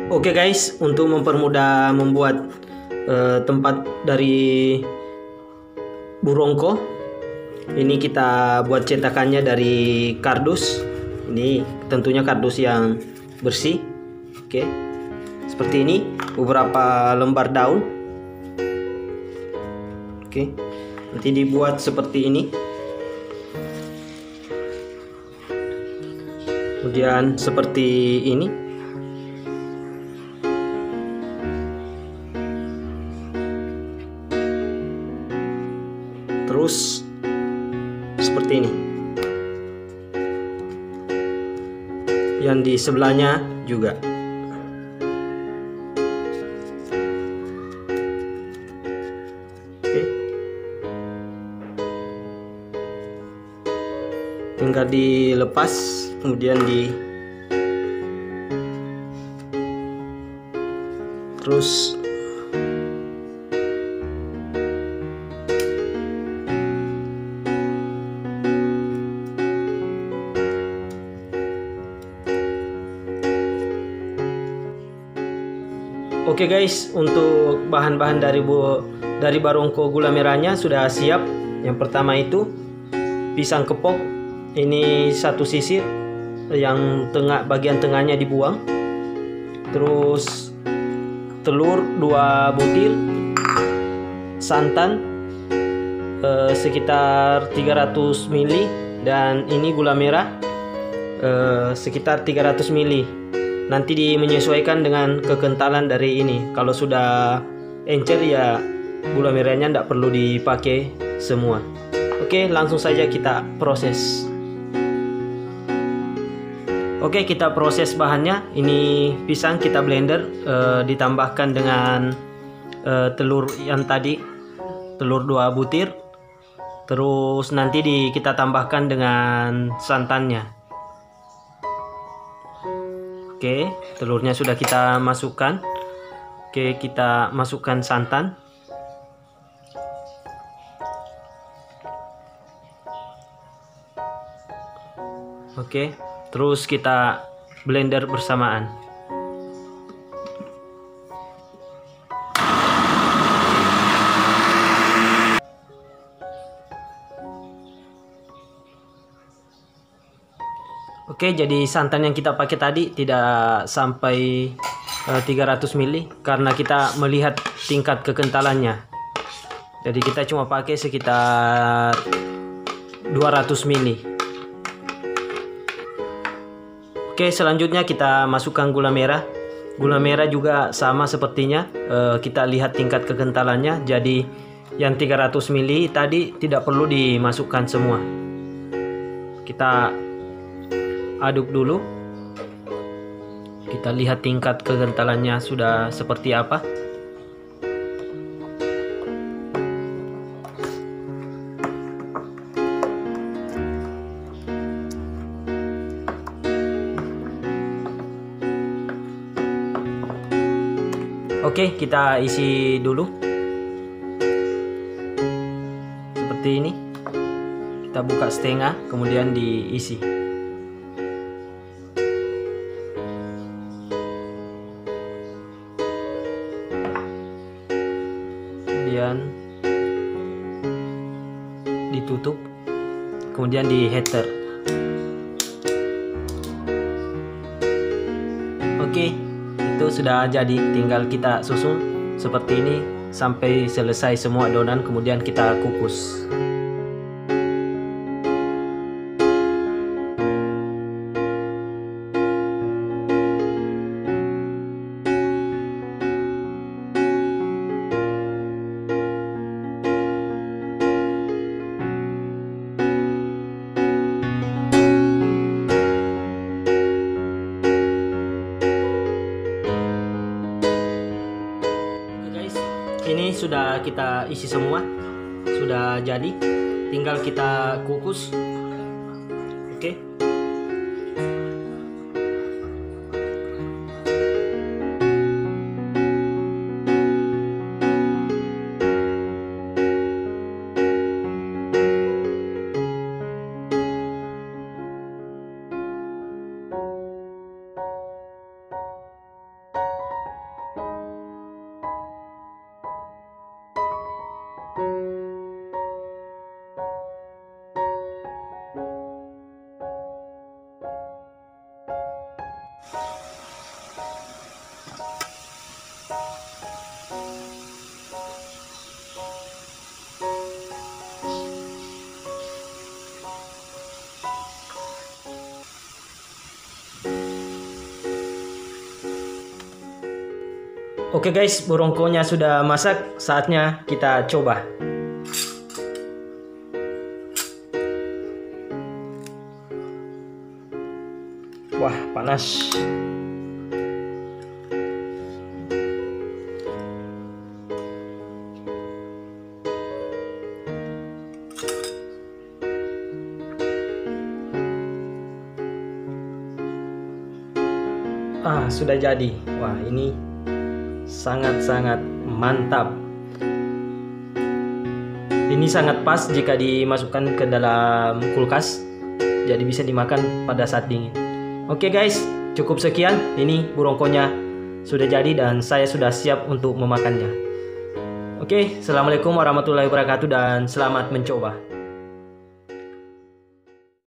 Oke guys, untuk mempermudah membuat tempat dari burongko, ini kita buat cetakannya dari kardus. Ini tentunya kardus yang bersih. Oke, seperti ini, beberapa lembar daun. Oke, nanti dibuat seperti ini. Kemudian seperti ini. Terus seperti ini. Yang di sebelahnya juga. Oke. Tinggal dilepas, kemudian terus Oke guys, untuk bahan-bahan dari barongko gula merahnya sudah siap. Yang pertama itu pisang kepok. Ini satu sisir, yang bagian tengahnya dibuang. Terus telur 2 butir, santan sekitar 300 ml, dan ini gula merah sekitar 300 ml. Nanti menyesuaikan dengan kekentalan dari ini. Kalau sudah encer ya gula merahnya tidak perlu dipakai semua. Oke, langsung saja kita proses. Oke, kita proses bahannya. Ini pisang kita blender, ditambahkan dengan telur yang tadi, telur 2 butir. Terus nanti kita tambahkan dengan santannya. Oke, telurnya sudah kita masukkan. Oke, kita masukkan santan. Oke, terus kita blender bersamaan. Oke, jadi santan yang kita pakai tadi tidak sampai 300 ml karena kita melihat tingkat kekentalannya. Jadi kita cuma pakai sekitar 200 ml. Oke, selanjutnya kita masukkan gula merah. Gula merah juga sama sepertinya, kita lihat tingkat kekentalannya. Jadi yang 300 ml tadi tidak perlu dimasukkan semua. Kita aduk dulu. Kita lihat tingkat kekentalannya sudah seperti apa. Oke, kita isi dulu. Seperti ini. Kita buka setengah, kemudian diisi. Kemudian ditutup, kemudian di heater. Oke, itu sudah jadi. Tinggal kita susun seperti ini sampai selesai semua adonan, kemudian kita kukus. Ini sudah kita isi semua, sudah jadi, tinggal kita kukus. Oke. Oke guys, burongkonya sudah masak, saatnya kita coba. Wah, panas. Sudah jadi. Wah, ini sangat-sangat mantap. Ini sangat pas jika dimasukkan ke dalam kulkas, jadi bisa dimakan pada saat dingin. Oke guys, cukup sekian. Ini burongkonya sudah jadi dan saya sudah siap untuk memakannya. Oke, assalamualaikum warahmatullahi wabarakatuh dan selamat mencoba.